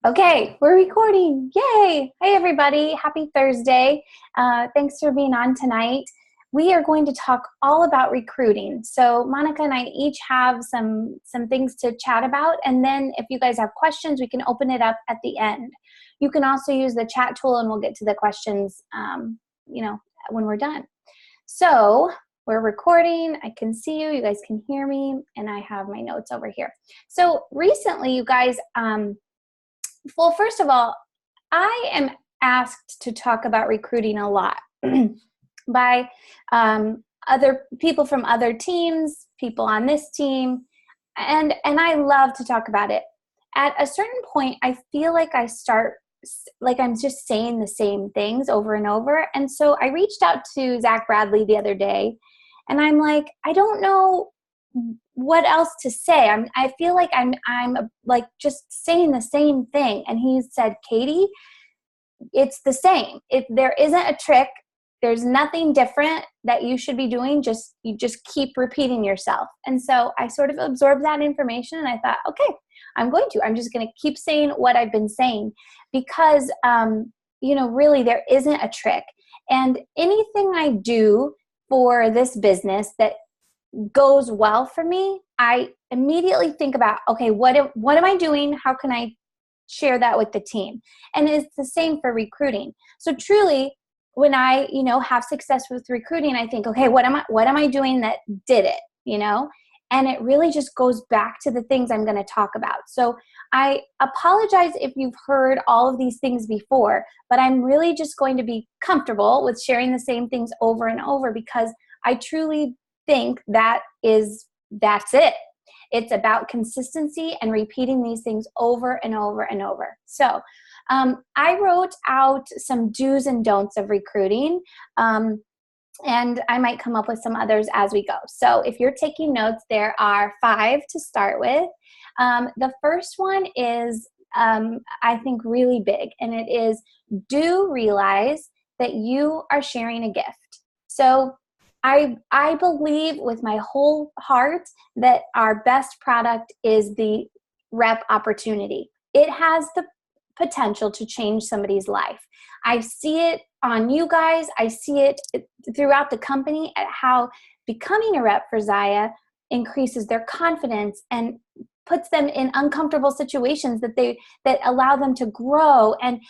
Okay, we're recording. Yay! Hey, everybody. Happy Thursday. Thanks for being on tonight. We are going to talk all about recruiting. So Monica and I each have some things to chat about. And then if you guys have questions, we can open it up at the end. You can also use the chat tool and we'll get to the questions, when we're done. So we're recording. I can see you. You guys can hear me. And I have my notes over here. So recently, you guys, well, first of all, I am asked to talk about recruiting a lot by other people from other teams, people on this team, and I love to talk about it. At a certain point, I feel like I'm just saying the same things over and over. And so I reached out to Zach Bradley the other day, and I'm like, I don't know what else to say. I feel like I'm like just saying the same thing. And he said, Katie, it's the same. If there isn't a trick, there's nothing different that you should be doing. You just keep repeating yourself. And so I sort of absorbed that information and I thought, okay, I'm just going to keep saying what I've been saying because, really there isn't a trick. And anything I do for this business that goes well for me, I immediately think about, okay, what am I doing? How can I share that with the team? And it's the same for recruiting. So truly, when I, have success with recruiting, I think, okay, what am I doing that did it, And it really just goes back to the things I'm going to talk about. So I apologize if you've heard all of these things before, but I'm really just going to be comfortable with sharing the same things over and over because I truly think that's it. It's about consistency and repeating these things over and over and over. So I wrote out some do's and don'ts of recruiting, and I might come up with some others as we go. So if you're taking notes, there are 5 to start with. The first one is, I think, really big, and it is do realize that you are sharing a gift. So I believe with my whole heart that our best product is the rep opportunity. It has the potential to change somebody's life. I see it on you guys. I see it throughout the company at how becoming a rep for Zaya increases their confidence and puts them in uncomfortable situations that allow them to grow and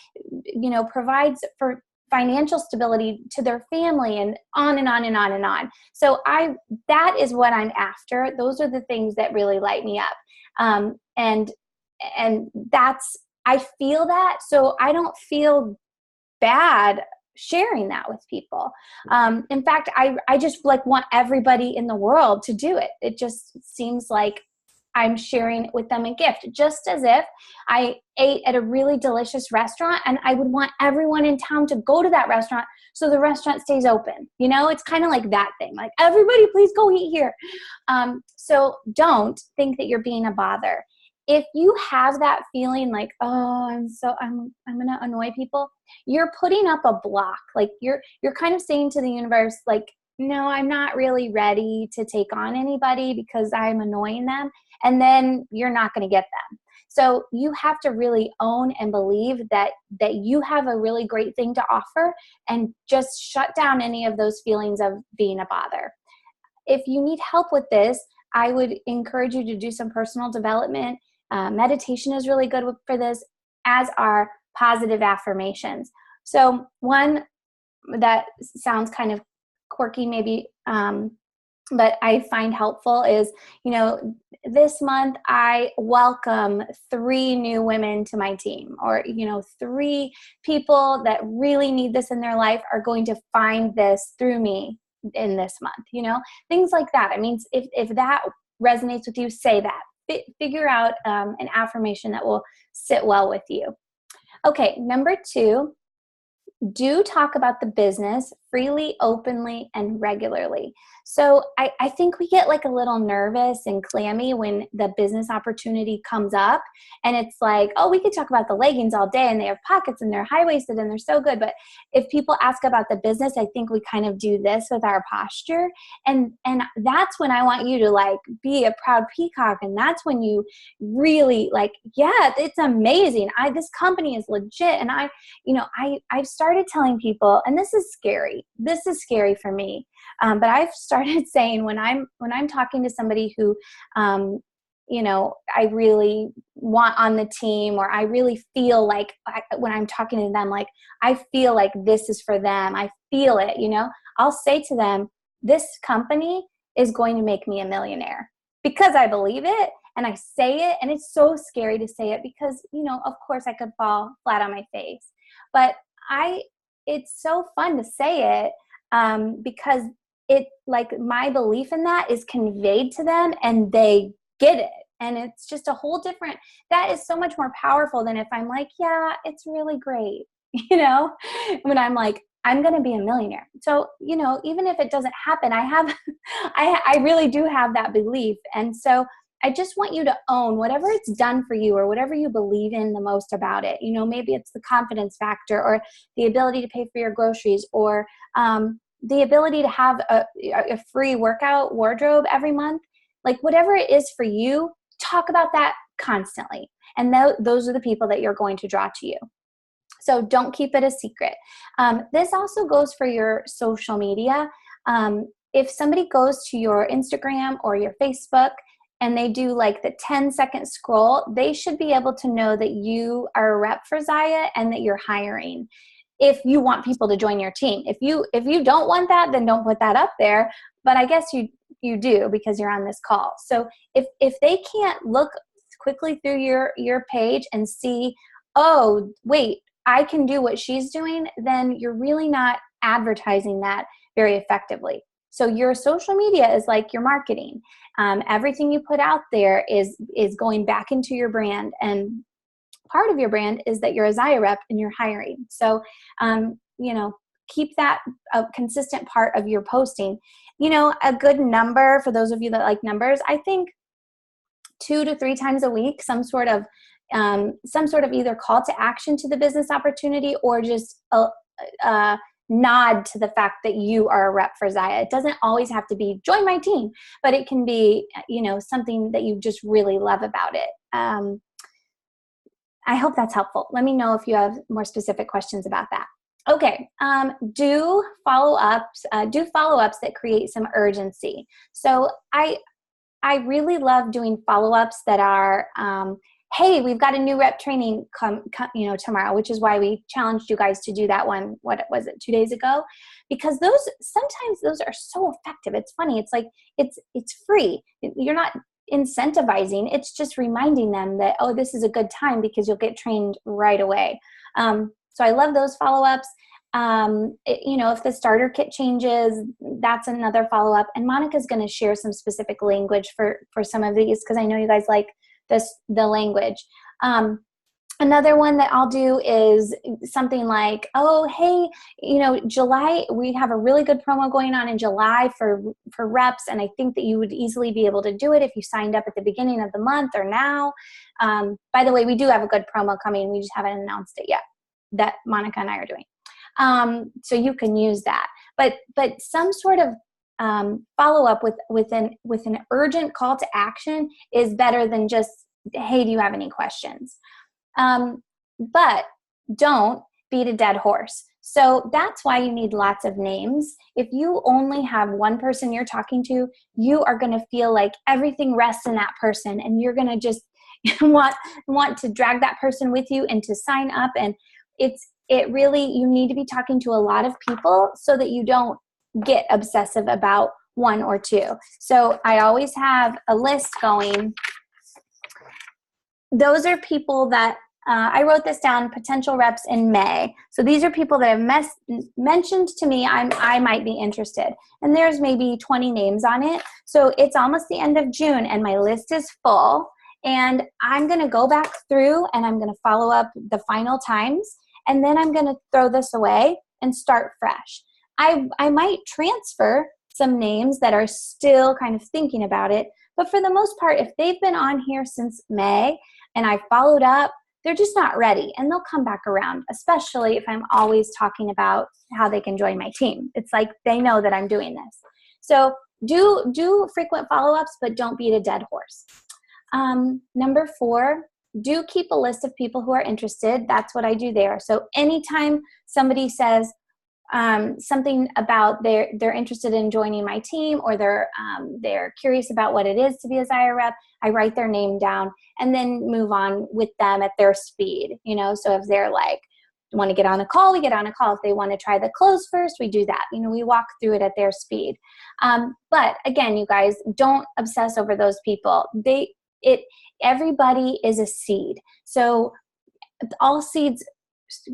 provides for financial stability to their family and on and on and on and on. So that is what I'm after. Those are the things that really light me up. And I feel that, so I don't feel bad sharing that with people. In fact, I just want everybody in the world to do it. It just seems like I'm sharing with them a gift, just as if I ate at a really delicious restaurant and I would want everyone in town to go to that restaurant so the restaurant stays open. It's kind of like that thing, like everybody please go eat here. So don't think that you're being a bother. If you have that feeling like, oh, I'm going to annoy people, you're putting up a block. Like you're kind of saying to the universe, like, no, I'm not really ready to take on anybody because I'm annoying them. And then you're not going to get them. So you have to really own and believe that you have a really great thing to offer and just shut down any of those feelings of being a bother. If you need help with this, I would encourage you to do some personal development. Meditation is really good for this, as are positive affirmations. So one that sounds kind of quirky maybe, but I find helpful is, this month I welcome 3 new women to my team, or, 3 people that really need this in their life are going to find this through me in this month, things like that. I mean, if that resonates with you, say that. Figure out an affirmation that will sit well with you. Okay, number 2, do talk about the business freely, openly, and regularly. So I think we get like a little nervous and clammy when the business opportunity comes up, and it's like, oh, we could talk about the leggings all day and they have pockets and they're high-waisted and they're so good. But if people ask about the business, I think we kind of do this with our posture. And that's when I want you to like be a proud peacock. And that's when you really like, yeah, it's amazing. This company is legit. And I've started telling people, and this is scary. This is scary for me. But I've started saying when I'm talking to somebody who, I really want on the team, or I really feel like when I'm talking to them, like I feel like this is for them. I feel it, I'll say to them, this company is going to make me a millionaire, because I believe it. And I say it, and it's so scary to say it because, of course I could fall flat on my face, but it's so fun to say it because it, like, my belief in that is conveyed to them and they get it. And it's just a whole different, that is so much more powerful than if I'm like, yeah, it's really great. When I'm like, I'm going to be a millionaire. So, even if it doesn't happen, I really do have that belief. And so I just want you to own whatever it's done for you or whatever you believe in the most about it. Maybe it's the confidence factor or the ability to pay for your groceries or the ability to have a free workout wardrobe every month. Like whatever it is for you, talk about that constantly. And those are the people that you're going to draw to you. So don't keep it a secret. This also goes for your social media. If somebody goes to your Instagram or your Facebook and they do like the 10-second scroll, they should be able to know that you are a rep for Zaya and that you're hiring. If you want people to join your team. If you don't want that, then don't put that up there. But I guess you do because you're on this call. So if they can't look quickly through your page and see, oh, wait, I can do what she's doing, then you're really not advertising that very effectively. So your social media is like your marketing. Everything you put out there is going back into your brand, and part of your brand is that you're a Zaya rep and you're hiring. So, keep that a consistent part of your posting. A good number for those of you that like numbers, I think 2 to 3 times a week, some sort of either call to action to the business opportunity or just a nod to the fact that you are a rep for Zaya. It doesn't always have to be join my team, but it can be, something that you just really love about it. I hope that's helpful. Let me know if you have more specific questions about that. Okay, do follow-ups that create some urgency. So I really love doing follow-ups that are, hey, we've got a new rep training tomorrow, which is why we challenged you guys to do that one. What was it, 2 days ago? Because sometimes those are so effective. It's funny. It's like, it's free. You're not incentivizing. It's just reminding them that, oh, this is a good time because you'll get trained right away. So I love those follow-ups. If the starter kit changes, that's another follow-up. And Monica's going to share some specific language for some of these because I know you guys like the language. Another one that I'll do is something like, oh, hey, July, we have a really good promo going on in July for reps, and I think that you would easily be able to do it if you signed up at the beginning of the month or now. By the way, we do have a good promo coming. We just haven't announced it yet that Monica and I are doing. So you can use that. But some sort of follow-up with an urgent call to action is better than just, hey, do you have any questions? But don't beat a dead horse. So that's why you need lots of names. If you only have one person you're talking to, you are going to feel like everything rests in that person, and you're going to just want to drag that person with you and to sign up. And you need to be talking to a lot of people so that you don't get obsessive about one or two. So I always have a list going. Those are people that I wrote this down, potential reps in May. So these are people that have mentioned to me I might be interested. And there's maybe 20 names on it. So it's almost the end of June and my list is full. And I'm going to go back through and I'm going to follow up the final times. And then I'm going to throw this away and start fresh. I might transfer some names that are still kind of thinking about it. But for the most part, if they've been on here since May and I followed up, they're just not ready and they'll come back around, especially if I'm always talking about how they can join my team. It's like they know that I'm doing this. So do frequent follow-ups, but don't beat a dead horse. Number 4, do keep a list of people who are interested. That's what I do there. So anytime somebody says something about they're interested in joining my team, or they're curious about what it is to be a Zaya rep, I write their name down and then move on with them at their speed. So if they're like, want to get on a call, we get on a call. If they want to try the close first, we do that. We walk through it at their speed. But again, you guys, don't obsess over those people. Everybody is a seed. So all seeds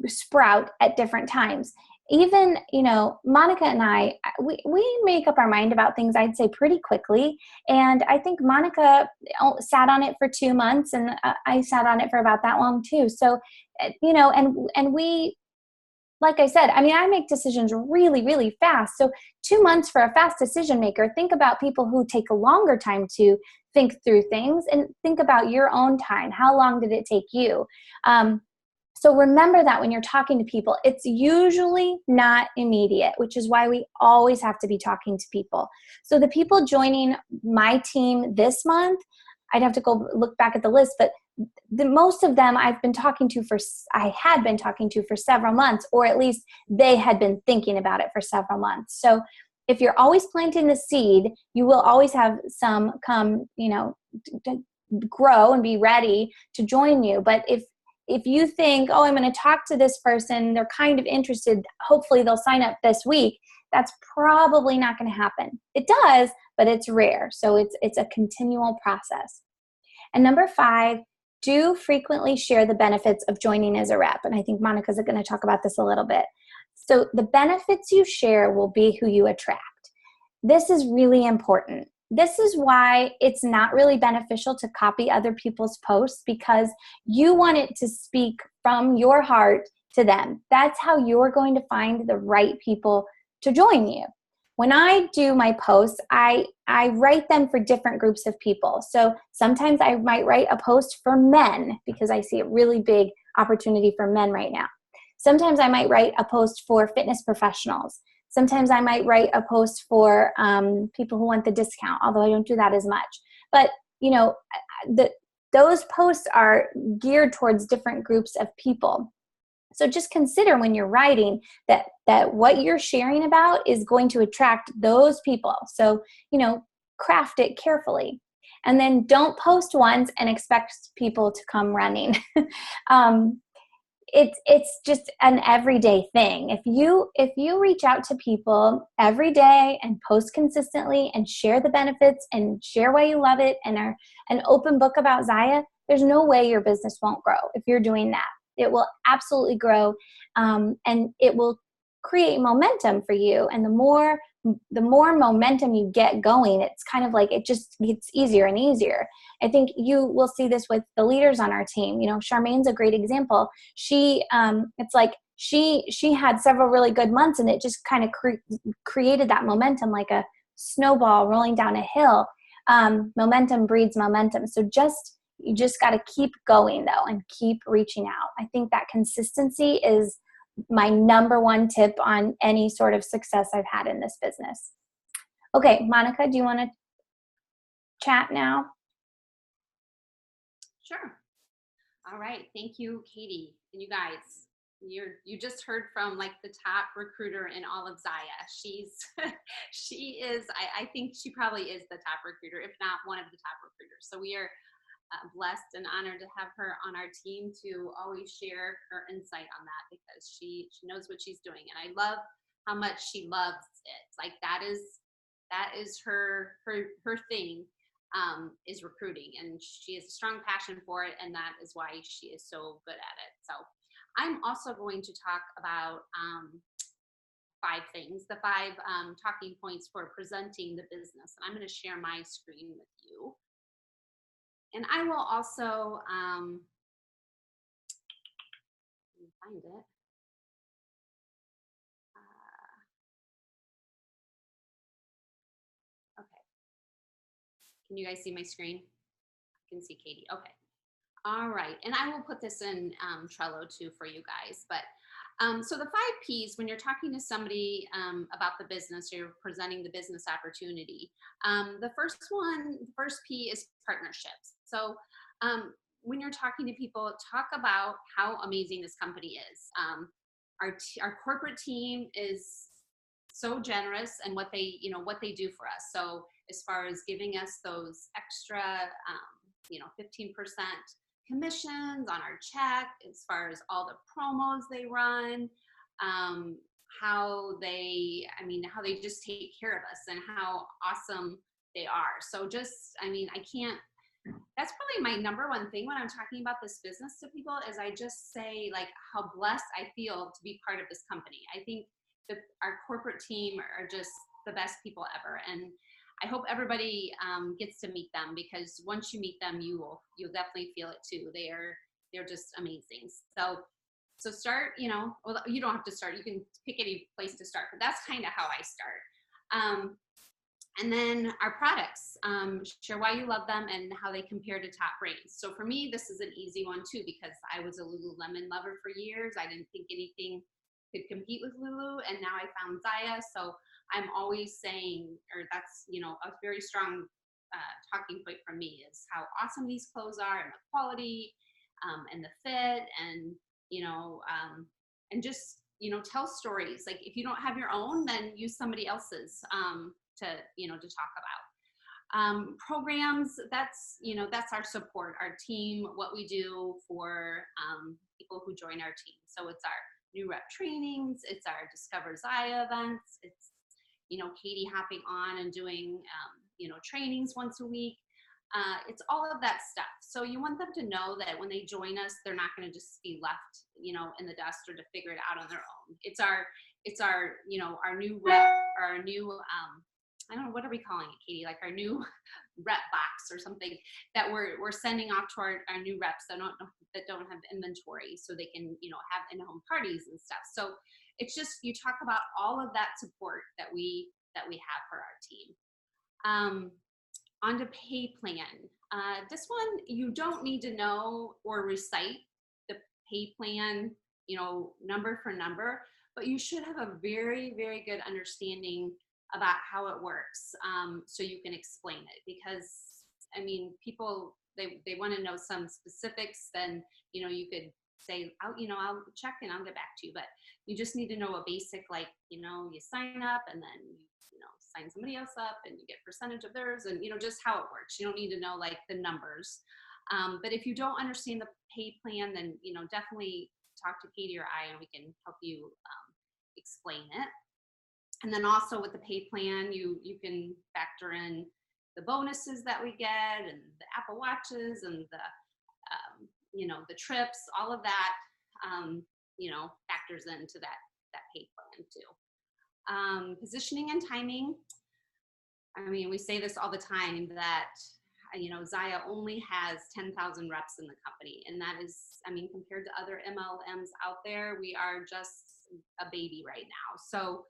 sprout at different times. Even, Monica and I, we make up our mind about things, I'd say, pretty quickly. And I think Monica sat on it for 2 months, and I sat on it for about that long too. So, and we, like I said, I make decisions really, really fast. So 2 months for a fast decision maker. Think about people who take a longer time to think through things, and think about your own time. How long did it take you? So remember that when you're talking to people, it's usually not immediate, which is why we always have to be talking to people. So the people joining my team this month, I'd have to go look back at the list, but most of them I had been talking to for several months, or at least they had been thinking about it for several months. So if you're always planting the seed, you will always have some come, to grow and be ready to join you. But if you think, I'm going to talk to this person, they're kind of interested, hopefully they'll sign up this week, that's probably not going to happen. It does, but it's rare. So it's a continual process. And number 5, do frequently share the benefits of joining as a rep. And I think Monica's going to talk about this a little bit. So the benefits you share will be who you attract. This is really important. This is why it's not really beneficial to copy other people's posts, because you want it to speak from your heart to them. That's how you're going to find the right people to join you. When I do my posts, I write them for different groups of people. So sometimes I might write a post for men, because I see a really big opportunity for men right now. Sometimes I might write a post for fitness professionals. Sometimes I might write a post for people who want the discount, although I don't do that as much. But, those posts are geared towards different groups of people. So just consider when you're writing that what you're sharing about is going to attract those people. So, craft it carefully. And then don't post once and expect people to come running. It's just an everyday thing. If you reach out to people every day and post consistently and share the benefits and share why you love it and are an open book about Zaya, there's no way your business won't grow if you're doing that. It will absolutely grow, and it will create momentum for you. And the more momentum you get going, it's kind of like it just gets easier and easier. I think you will see this with the leaders on our team. Charmaine's a great example. She it's like she had several really good months, and it just kind of created that momentum, like a snowball rolling down a hill. Momentum breeds momentum. So you just got to keep going, though, and keep reaching out. I think that consistency is my number 1 tip on any sort of success I've had in this business. Okay, Monica, do you want to chat now? Sure. All right. Thank you, Katie. And you guys, you just heard from like the top recruiter in all of Zaya. She is, I think she probably is the top recruiter, if not one of the top recruiters. So we are blessed and honored to have her on our team to always share her insight on that, because she knows what she's doing. And I love how much she loves it. Like that is her thing, is recruiting, and she has a strong passion for it, and that is why she is so good at it. So I'm also going to talk about 5 things, the 5 talking points for presenting the business. And I'm going to share my screen with you. And I will also find it. Can you guys see my screen? I can see Katie. Okay. All right. And I will put this in Trello too for you guys. But so the 5 Ps, when you're talking to somebody about the business, or you're presenting the business opportunity, the first P is partnerships. So when you're talking to people, talk about how amazing this company is. Our corporate team is so generous and what they do for us. So as far as giving us those extra 15% commissions on our check, as far as all the promos they run, how they just take care of us and how awesome they are. So that's probably my number one thing when I'm talking about this business to people, is I just say like how blessed I feel to be part of this company. I think that our corporate team are just the best people ever. And I hope everybody gets to meet them, because once you meet them, you'll definitely feel it too. They're just amazing. So start, well, you don't have to start. You can pick any place to start, but that's kind of how I start. And then our products, share why you love them and how they compare to top brands. So for me, this is an easy one too, because I was a Lululemon lover for years. I didn't think anything could compete with Lulu, and now I found Zaya. So I'm always saying, or that's, a very strong talking point from me, is how awesome these clothes are, and the quality, and the fit, and, and just, tell stories. Like if you don't have your own, then use somebody else's to talk about. Programs, that's our support, our team, what we do for people who join our team. So it's our new rep trainings, it's our Discover Zaya events, it's Katie hopping on and doing trainings once a week. It's all of that stuff. So you want them to know that when they join us, they're not going to just be left in the dust or to figure it out on their own. It's our our new rep, or our new I don't know, what are we calling it, Katie? Like our new rep box or something that we're sending off to our new reps that don't have inventory, so they can have in-home parties and stuff. So it's just, you talk about all of that support that we have for our team. On to pay plan. This one, you don't need to know or recite the pay plan, number for number, but you should have a very, very good understanding about how it works, so you can explain it. Because people, they want to know some specifics. Then you could say, I'll check and I'll get back to you. But you just need to know a basic, like you sign up, and then you sign somebody else up, and you get percentage of theirs, and just how it works. You don't need to know like the numbers. But if you don't understand the pay plan, then definitely talk to Katie or I, and we can help you explain it. And then also with the pay plan, you can factor in the bonuses that we get, and the Apple Watches, and the trips, all of that, factors into that pay plan too. Positioning and timing. We say this all the time, that Zaya only has 10,000 reps in the company, and that is, compared to other MLMs out there, we are just a baby right now. So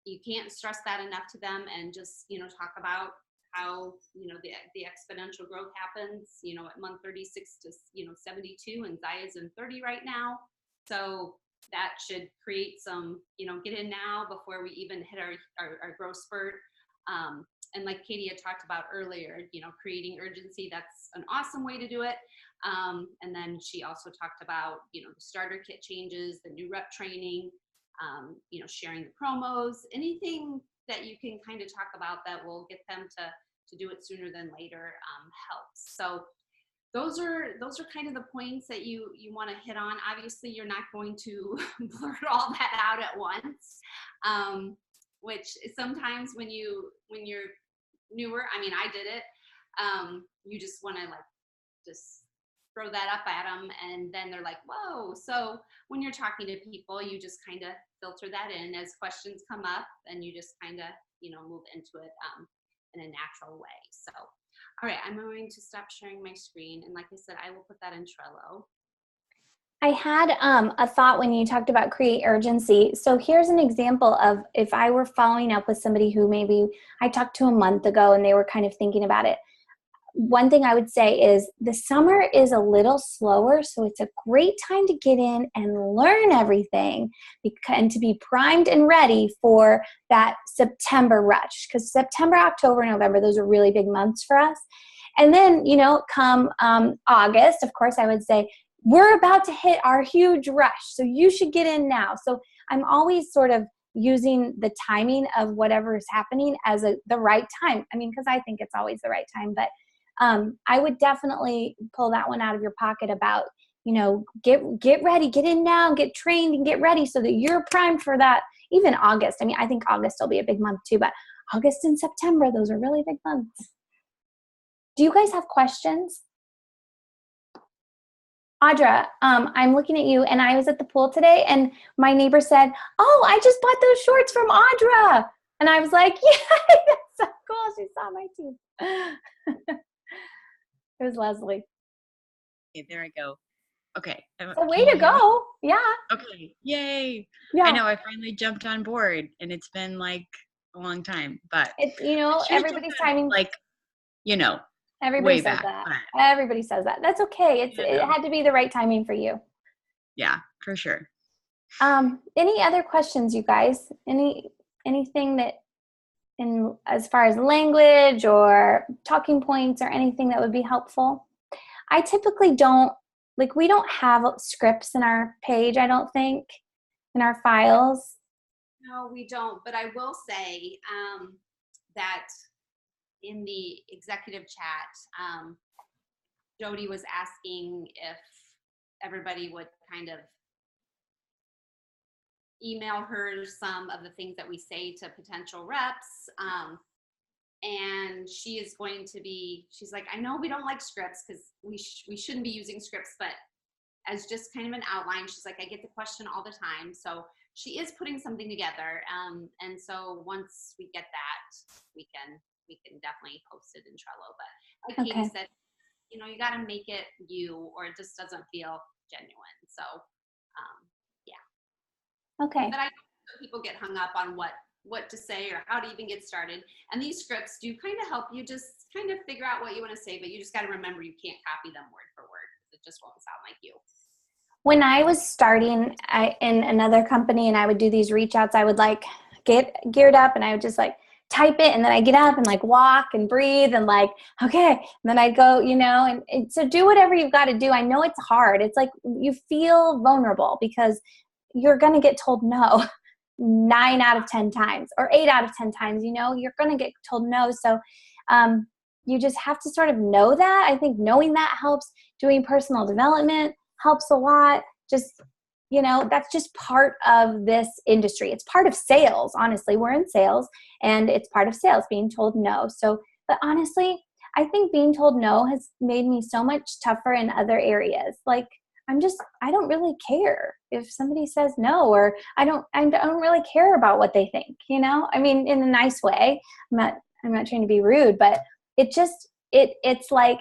you can't stress that enough to them, and just talk about how the exponential growth happens at month 36 to 72, and Zaya's in 30 right now. So that should create some get in now before we even hit our growth spurt. And like Katie had talked about earlier, creating urgency, that's an awesome way to do it. And then she also talked about the starter kit changes, the new rep training, sharing the promos, anything that you can kind of talk about that will get them to do it sooner than later helps. So those are kind of the points that you want to hit on. Obviously, you're not going to blurt all that out at once, which sometimes when you're newer, I did it. You just want to just throw that up at them, and then they're like, whoa. So when you're talking to people, you just kind of filter that in as questions come up, and you just kind of move into it in a natural way. So all right, I'm going to stop sharing my screen, and like I said, I will put that in Trello. I had a thought when you talked about create urgency. So here's an example of if I were following up with somebody who maybe I talked to a month ago and they were kind of thinking about it. one thing I would say is the summer is a little slower, so it's a great time to get in and learn everything and to be primed and ready for that September rush, because September, October, November, those are really big months for us. And then, come August, of course, I would say, we're about to hit our huge rush, so you should get in now. So I'm always sort of using the timing of whatever is happening as the right time. I mean, because I think it's always the right time, but I would definitely pull that one out of your pocket about, get ready, get in now, get trained and get ready so that you're primed for that. Even August. I mean, I think August will be a big month too, but August and September, those are really big months. Do you guys have questions? Audra, I'm looking at you, and I was at the pool today, and my neighbor said, "Oh, I just bought those shorts from Audra." And I was like, "Yeah, that's so cool. She saw my teeth." It was Leslie. Okay, there I go. Okay. So way to go. Yeah. Okay. Yay. Yeah. I know I finally jumped on board, and it's been like a long time, but it's, everybody's timing. Everybody way says back. that. But, Everybody says that. That's okay. It had to be the right timing for you. Yeah, for sure. Any other questions, you guys? Anything that as far as language or talking points or anything that would be helpful? I typically we don't have scripts in our page, I don't think, in our files. No, we don't. But I will say that in the executive chat, Jody was asking if everybody would kind of email her some of the things that we say to potential reps. And she is going to be, she's like, I know we don't like scripts because we shouldn't be using scripts, but as just kind of an outline, she's like, I get the question all the time. So she is putting something together. And so once we get that, we can definitely post it in Trello. But like Katie said, you got to make it you, or it just doesn't feel genuine. So, yeah. Okay. But I know people get hung up on what to say or how to even get started. And these scripts do kind of help you just kind of figure out what you want to say, but you just got to remember you can't copy them word for word. It just won't sound like you. When I was starting in another company and I would do these reach outs, I would get geared up and I would just type it, and then I get up and walk and breathe and okay, and then I go, and so do whatever you've got to do. I know it's hard. It's you feel vulnerable because you're going to get told no 9 out of 10 times or 8 out of 10 times, you're going to get told no. So you just have to sort of know that. I think knowing that helps. Doing personal development helps a lot. Just, that's just part of this industry. It's part of sales. Honestly, we're in sales and it's part of sales being told no. So, but honestly, I think being told no has made me so much tougher in other areas. I don't really care if somebody says no, or I don't really care about what they think, I mean, in a nice way. I'm not trying to be rude, but it's like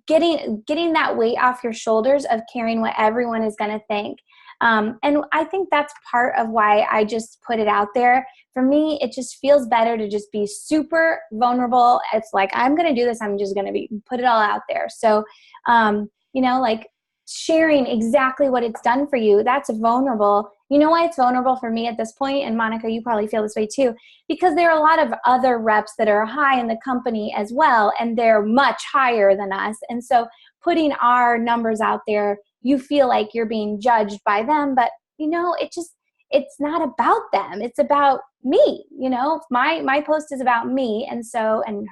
getting that weight off your shoulders of caring what everyone is going to think. And I think that's part of why I just put it out there. For me, it just feels better to just be super vulnerable. It's I'm going to do this. I'm just going to put it all out there. So, sharing exactly what it's done for you, that's vulnerable. You know why it's vulnerable for me at this point? And Monica, you probably feel this way too, because there are a lot of other reps that are high in the company as well, and they're much higher than us. And so putting our numbers out there, you feel like you're being judged by them, but it's not about them. It's about me. My post is about me, and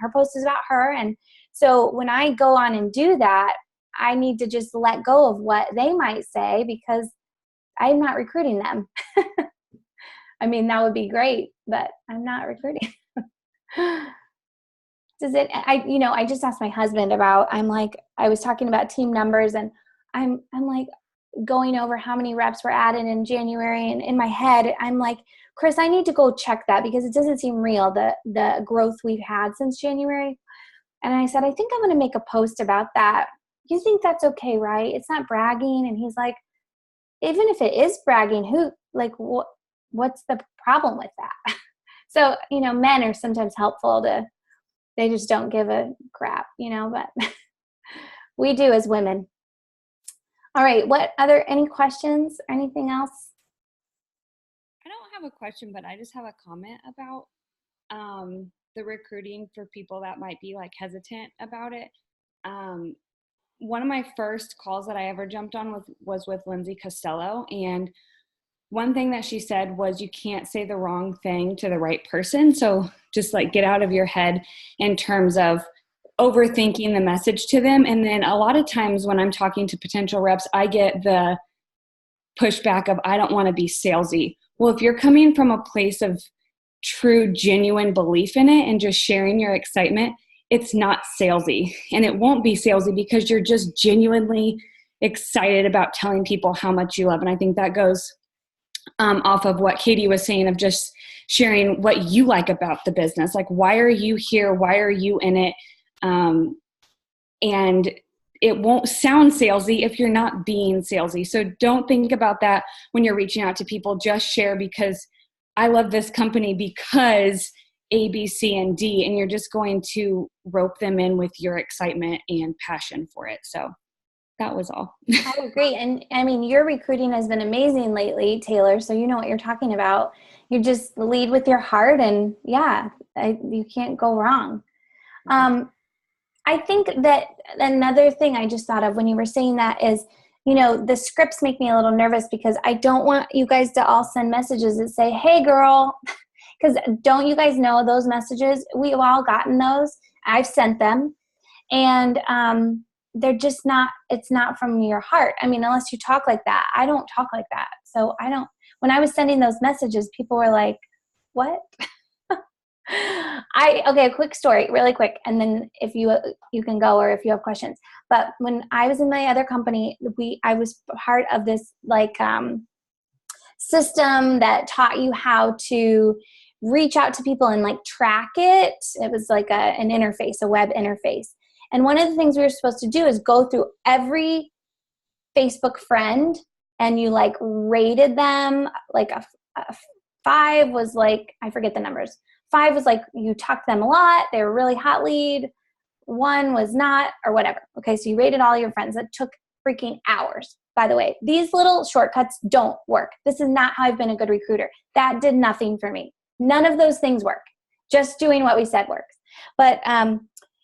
her post is about her. And so when I go on and do that, I need to just let go of what they might say because I'm not recruiting them. I mean, that would be great, but I'm not recruiting. I just asked my husband about, I was talking about team numbers, and I'm going over how many reps were added in January. And in my head, I'm like, Chris, I need to go check that because it doesn't seem real, the growth we've had since January. And I said, I think I'm going to make a post about that. You think that's okay, right? It's not bragging. And he's like, even if it is bragging, what's the problem with that? So, men are sometimes helpful to They just don't give a crap, but we do as women. All right. Any questions or anything else? I don't have a question, but I just have a comment about the recruiting for people that might be like hesitant about it. One of my first calls that I ever jumped on was with Lindsay Costello. And one thing that she said was you can't say the wrong thing to the right person. So just like get out of your head in terms of overthinking the message to them. And then a lot of times when I'm talking to potential reps, I get the pushback of, I don't want to be salesy. Well, if you're coming from a place of true, genuine belief in it and just sharing your excitement, it's not salesy. And it won't be salesy because you're just genuinely excited about telling people how much you love. And I think that goes off of what Katie was saying of just sharing what you like about the business. Like, why are you here? Why are you in it? And it won't sound salesy if you're not being salesy. So don't think about that when you're reaching out to people. Just share because I love this company because A, B, C, and D, and you're just going to rope them in with your excitement and passion for it. So that was all. I agree. And I mean, your recruiting has been amazing lately, Taylor. So you know what you're talking about. You just lead with your heart and you can't go wrong. I think that another thing I just thought of when you were saying that is, the scripts make me a little nervous because I don't want you guys to all send messages that say, hey girl, because don't you guys know those messages? We've all gotten those. I've sent them. And they're just not, it's not from your heart. I mean, unless you talk like that. I don't talk like that. So when I was sending those messages, people were like, what? Okay, a quick story, really quick. And then if you can go or if you have questions. But when I was in my other company, I was part of this system that taught you how to reach out to people and like track it. It was like an interface, a web interface. And one of the things we were supposed to do is go through every Facebook friend and you like rated them. Like a 5 was like, I forget the numbers. 5 was like you talked to them a lot. They were really hot lead. 1 was not, or whatever. Okay, so you rated all your friends. That took freaking hours. By the way, these little shortcuts don't work. This is not how I've been a good recruiter. That did nothing for me. None of those things work. Just doing what we said works. But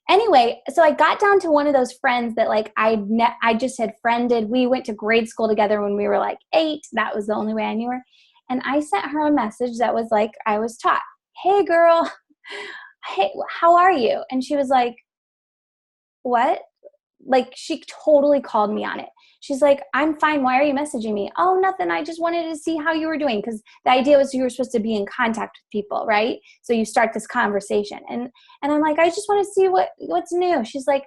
anyway, so I got down to one of those friends that like I just had friended. We went to grade school together when we were like 8. That was the only way I knew her. And I sent her a message that was like I was taught. Hey girl, hey, how are you? And she was like, what? Like she totally called me on it. She's like, I'm fine. Why are you messaging me? Oh, nothing. I just wanted to see how you were doing. Because the idea was you were supposed to be in contact with people, right? So you start this conversation. And I'm like, I just want to see what's new. She's like,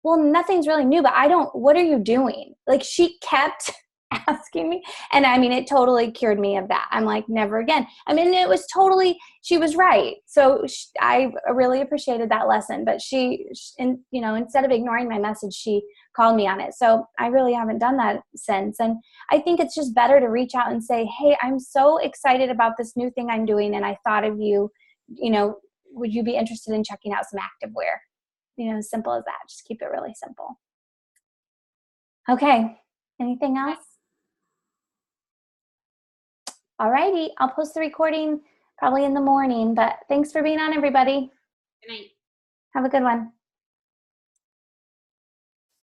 well, nothing's really new, but what are you doing? Like she kept asking me. And I mean, it totally cured me of that. I'm like, never again. I mean, she was right. So I really appreciated that lesson, but instead of ignoring my message, she called me on it. So I really haven't done that since. And I think it's just better to reach out and say, hey, I'm so excited about this new thing I'm doing. And I thought of you, would you be interested in checking out some activewear? As simple as that. Just keep it really simple. Okay. Anything else? All righty. I'll post the recording probably in the morning, but thanks for being on, everybody. Good night. Have a good one.